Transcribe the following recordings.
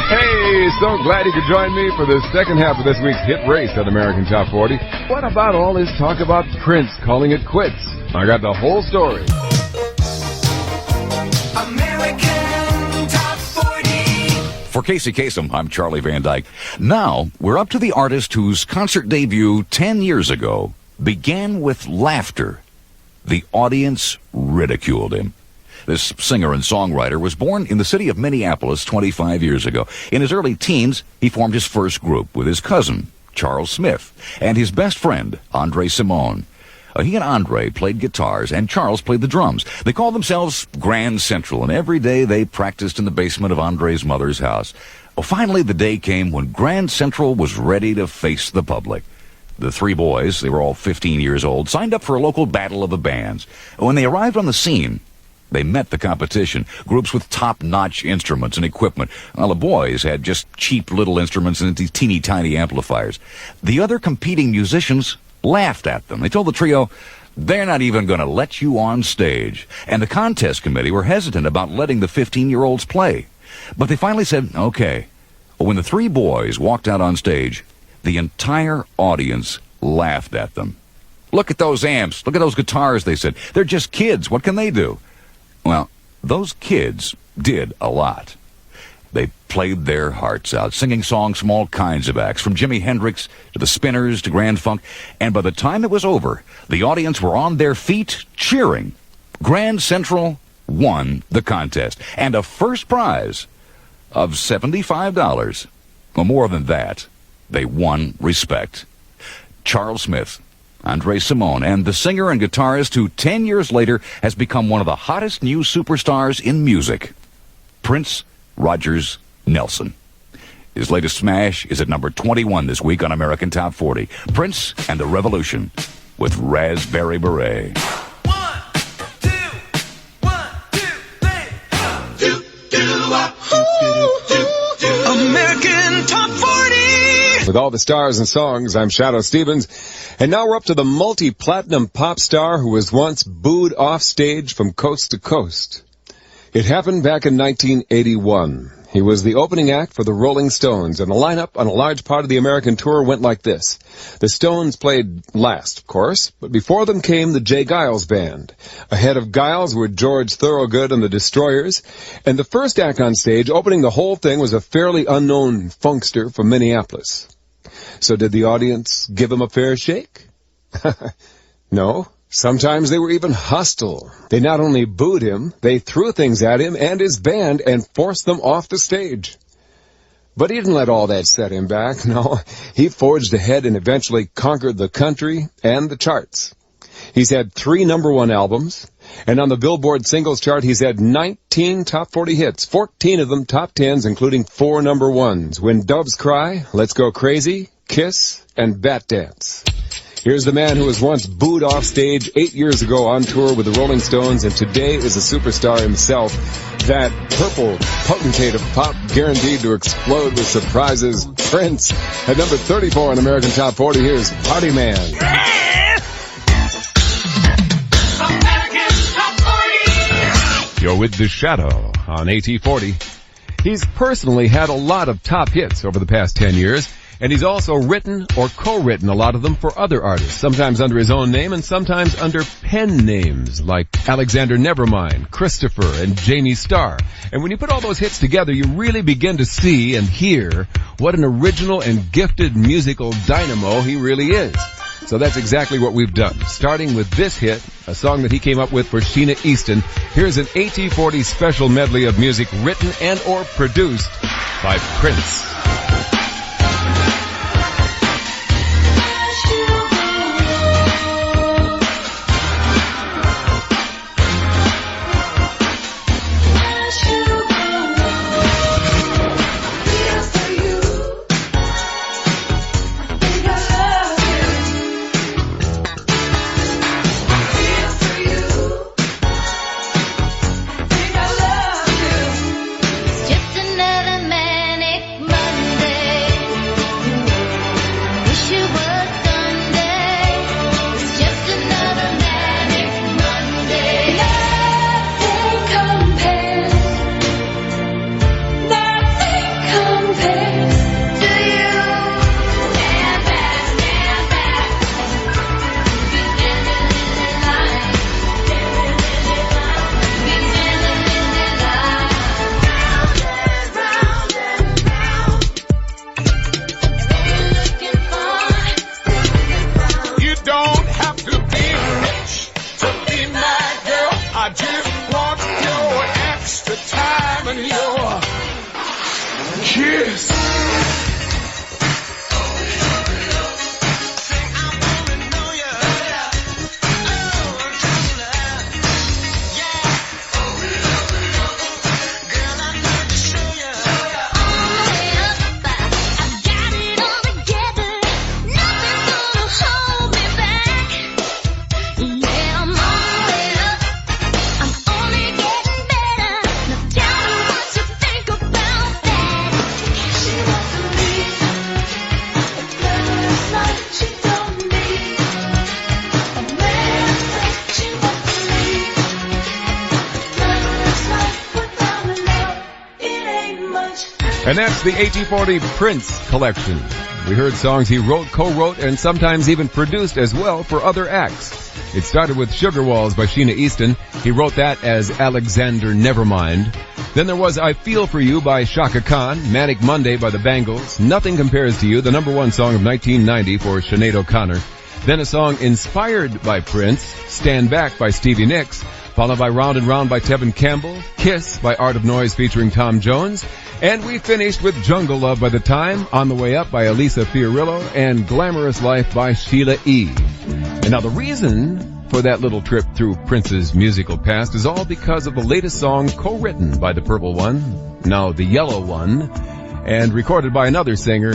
Hey, so glad you could join me for the second half of this week's hit race at American Top 40. What about all this talk about Prince calling it quits? I got the whole story. American Top 40. For Casey Kasem, I'm Charlie Van Dyke. Now, we're up to the artist whose concert debut 10 years ago began with laughter. The audience ridiculed him. This singer and songwriter was born in the city of Minneapolis 25 years ago. In his early teens, he formed his first group with his cousin, Charles Smith, and his best friend, Andre Simone. He and Andre played guitars, and Charles played the drums. They called themselves Grand Central, and every day they practiced in the basement of Andre's mother's house. Well, finally, the day came when Grand Central was ready to face the public. The three boys, they were all 15 years old, signed up for a local battle of the bands. When they arrived on the scene, they met the competition, groups with top-notch instruments and equipment, while the boys had just cheap little instruments and these teeny-tiny amplifiers. The other competing musicians laughed at them. They told the trio, they're not even going to let you on stage. And the contest committee were hesitant about letting the 15-year-olds play. But they finally said, okay. When the three boys walked out on stage, the entire audience laughed at them. Look at those amps. Look at those guitars, they said. They're just kids. What can they do? Well, those kids did a lot. They played their hearts out, singing songs from all kinds of acts, from Jimi Hendrix to the Spinners to Grand Funk. And by the time it was over, the audience were on their feet cheering. Grand Central won the contest, and a first prize of $75. Well, more than that, they won respect. Charles Smith, Andre Simone, and the singer and guitarist who 10 years later has become one of the hottest new superstars in music, Prince Rogers Nelson. His latest smash is at number 21 this week on American Top 40. Prince and the Revolution with Raspberry Beret. 1, 2, 1, 2, 3. Do, American Top 40. With all the stars and songs, I'm Shadoe Stevens. And now we're up to the multi-platinum pop star who was once booed off stage from coast to coast. It happened back in 1981. He was the opening act for the Rolling Stones, and the lineup on a large part of the American tour went like this. The Stones played last, of course, but before them came the J. Geils Band. Ahead of Geils were George Thorogood and the Destroyers, and the first act on stage, opening the whole thing, was a fairly unknown funkster from Minneapolis. So did the audience give him a fair shake? No. Sometimes they were even hostile. They not only booed him, they threw things at him and his band and forced them off the stage. But he didn't let all that set him back. No, he forged ahead and eventually conquered the country and the charts. He's had 3 number-1 albums, and on the Billboard singles chart he's had 19 top 40 hits, 14 of them top 10s, including 4 number 1s. When Doves Cry, Let's Go Crazy, Kiss, and Bat Dance. Here's the man who was once booed off stage 8 years ago on tour with the Rolling Stones and today is a superstar himself. That purple potentate of pop guaranteed to explode with surprises. Prince, at number 34 on American Top 40, here's Party Man. American Top 40. You're with the Shadow on AT40. He's personally had a lot of top hits over the past 10 years. And he's also written or co-written a lot of them for other artists, sometimes under his own name and sometimes under pen names like Alexander Nevermind, Christopher, and Jamie Starr. And when you put all those hits together, you really begin to see and hear what an original and gifted musical dynamo he really is. So that's exactly what we've done, starting with this hit, a song that he came up with for Sheena Easton. Here's an AT40 special medley of music written and or produced by Prince. Just another manic Monday. Kiss. And that's the 1840 Prince collection. We heard songs he wrote, co-wrote, and sometimes even produced as well for other acts. It started with Sugar Walls by Sheena Easton. He wrote that as Alexander Nevermind. Then there was I Feel For You by Shaka Khan, Manic Monday by the Bangles, Nothing Compares to You, the number one song of 1990 for Sinead O'Connor. Then a song inspired by Prince, Stand Back by Stevie Nicks, followed by Round and Round by Tevin Campbell, Kiss by Art of Noise featuring Tom Jones, and we finished with Jungle Love by The Time, On the Way Up by Elisa Fiorillo, and Glamorous Life by Sheila E. And now the reason for that little trip through Prince's musical past is all because of the latest song co-written by the Purple One, now the Yellow One, and recorded by another singer,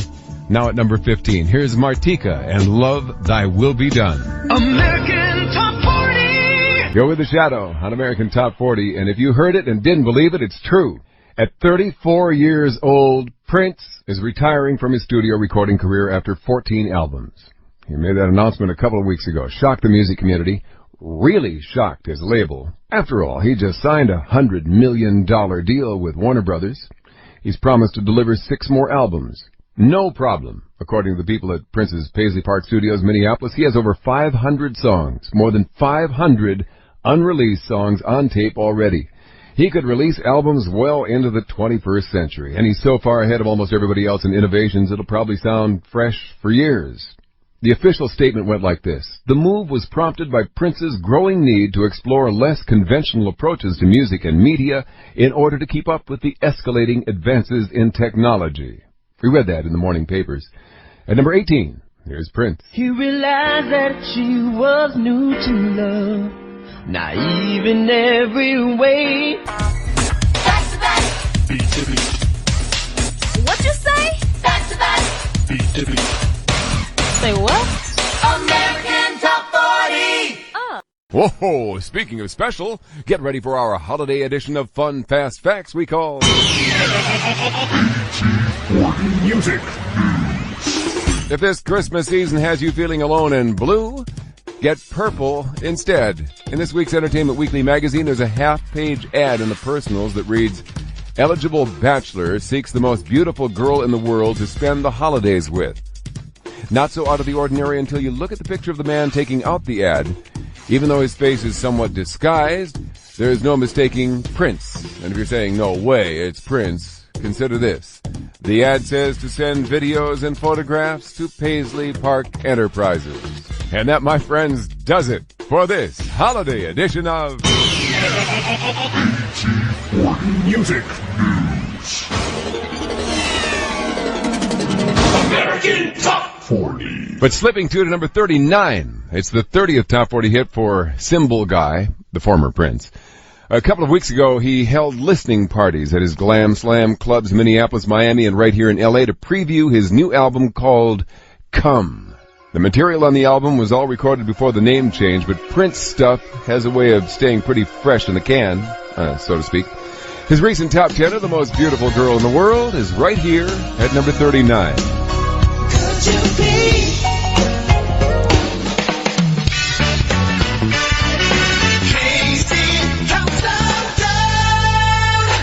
now at number 15. Here's Martika and Love Thy Will Be Done. American Top 40! Go with the Shadow on American Top 40, and if you heard it and didn't believe it, it's true. At 34 years old, Prince is retiring from his studio recording career after 14 albums. He made that announcement a couple of weeks ago. Shocked the music community. Really shocked his label. After all, he just signed a $100 million deal with Warner Brothers. He's promised to deliver 6 more albums. No problem. According to the people at Prince's Paisley Park Studios, Minneapolis, he has over 500 songs, more than 500 unreleased songs on tape already. He could release albums well into the 21st century, and he's so far ahead of almost everybody else in innovations it'll probably sound fresh for years. The official statement went like this. The move was prompted by Prince's growing need to explore less conventional approaches to music and media in order to keep up with the escalating advances in technology. We read that in the morning papers. At number 18, here's Prince. He realized that she was new to love, naive in every way. Back to back. Beat to beat. What you say? Back to back. Beat to beat. Say what? American Top 40! Whoa, speaking of special, get ready for our holiday edition of Fun Fast Facts we call Music. If this Christmas season has you feeling alone and blue, get purple instead. In this week's Entertainment Weekly magazine, there's a half-page ad in the personals that reads, Eligible bachelor seeks the most beautiful girl in the world to spend the holidays with. Not so out of the ordinary until you look at the picture of the man taking out the ad. Even though his face is somewhat disguised, there is no mistaking Prince. And if you're saying, no way, it's Prince, consider this. The ad says to send videos and photographs to Paisley Park Enterprises. And that, my friends, does it for this holiday edition of Music. American Top 40. But slipping to number 39. It's the 30th Top 40 hit for Cymbal Guy, the former Prince. A couple of weeks ago, he held listening parties at his Glam Slam clubs in Minneapolis, Miami, and right here in L.A. to preview his new album called Come. The material on the album was all recorded before the name change, but Prince stuff has a way of staying pretty fresh in the can, so to speak. His recent top 10 of the most beautiful girl in the world is right here at number 39. Could you be?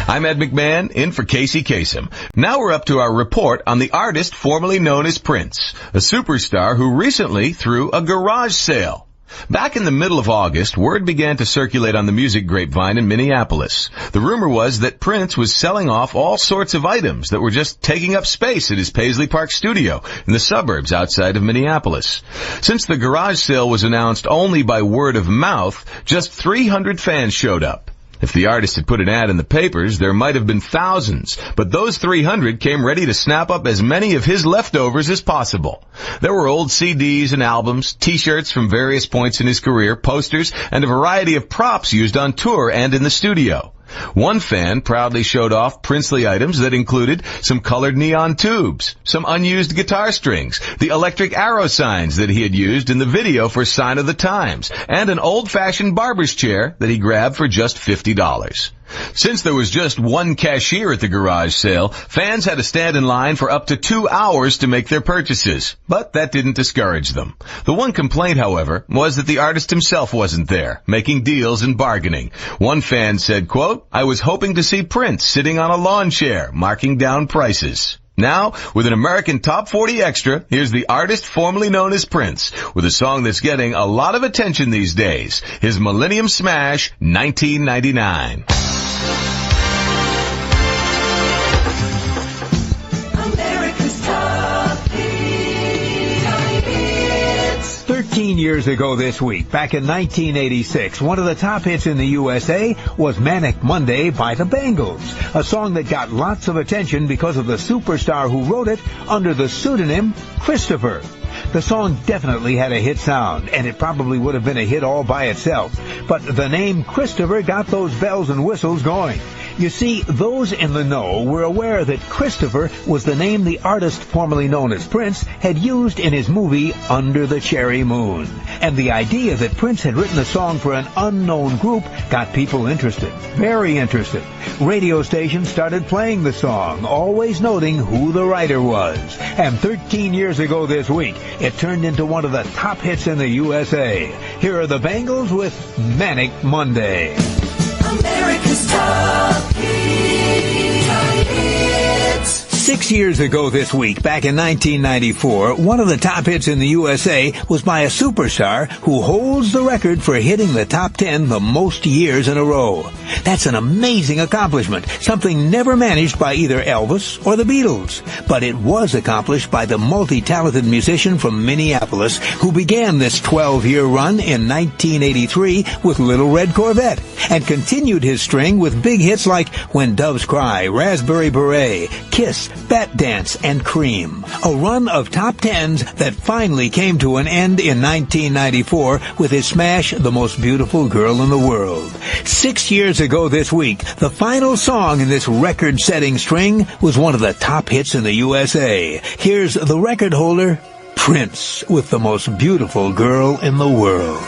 I'm Ed McMahon, in for Casey Kasem. Now we're up to our report on the artist formerly known as Prince, a superstar who recently threw a garage sale. Back in the middle of August, word began to circulate on the music grapevine in Minneapolis. The rumor was that Prince was selling off all sorts of items that were just taking up space at his Paisley Park studio in the suburbs outside of Minneapolis. Since the garage sale was announced only by word of mouth, just 300 fans showed up. If the artist had put an ad in the papers, there might have been thousands, but those 300 came ready to snap up as many of his leftovers as possible. There were old CDs and albums, t-shirts from various points in his career, posters, and a variety of props used on tour and in the studio. One fan proudly showed off princely items that included some colored neon tubes, some unused guitar strings, the electric arrow signs that he had used in the video for Sign of the Times, and an old-fashioned barber's chair that he grabbed for just $50. Since there was just one cashier at the garage sale, fans had to stand in line for up to 2 hours to make their purchases, but that didn't discourage them. The one complaint, however, was that the artist himself wasn't there, making deals and bargaining. One fan said, quote, "I was hoping to see Prince sitting on a lawn chair, marking down prices." Now, with an American Top 40 Extra, here's the artist formerly known as Prince, with a song that's getting a lot of attention these days, his Millennium Smash, 1999. America's Top Hits. 13 years ago this week, back in 1986, one of the top hits in the USA was Manic Monday by the Bangles, a song that got lots of attention because of the superstar who wrote it under the pseudonym Christopher. The song definitely had a hit sound, and it probably would have been a hit all by itself, but the name Christopher got those bells and whistles going. You see, those in the know were aware that Christopher was the name the artist formerly known as Prince had used in his movie Under the Cherry Moon. And the idea that Prince had written a song for an unknown group got people interested, very interested. Radio stations started playing the song, always noting who the writer was. And 13 years ago this week, it turned into one of the top hits in the USA. Here are the Bangles with Manic Monday. America's Top Hits. 6 years ago this week, back in 1994, one of the top hits in the USA was by a superstar who holds the record for hitting the top 10 the most years in a row. That's an amazing accomplishment, something never managed by either Elvis or the Beatles. But it was accomplished by the multi-talented musician from Minneapolis who began this 12-year run in 1983 with Little Red Corvette and continued his string with big hits like When Doves Cry, Raspberry Beret, Kiss, Bat Dance, and Cream. A run of top 10s that finally came to an end in 1994 with his smash, The Most Beautiful Girl in the World. 6 years ago this week, the final song in this record-setting string was one of the top hits in the USA. Here's the record holder, Prince, with The Most Beautiful Girl in the World.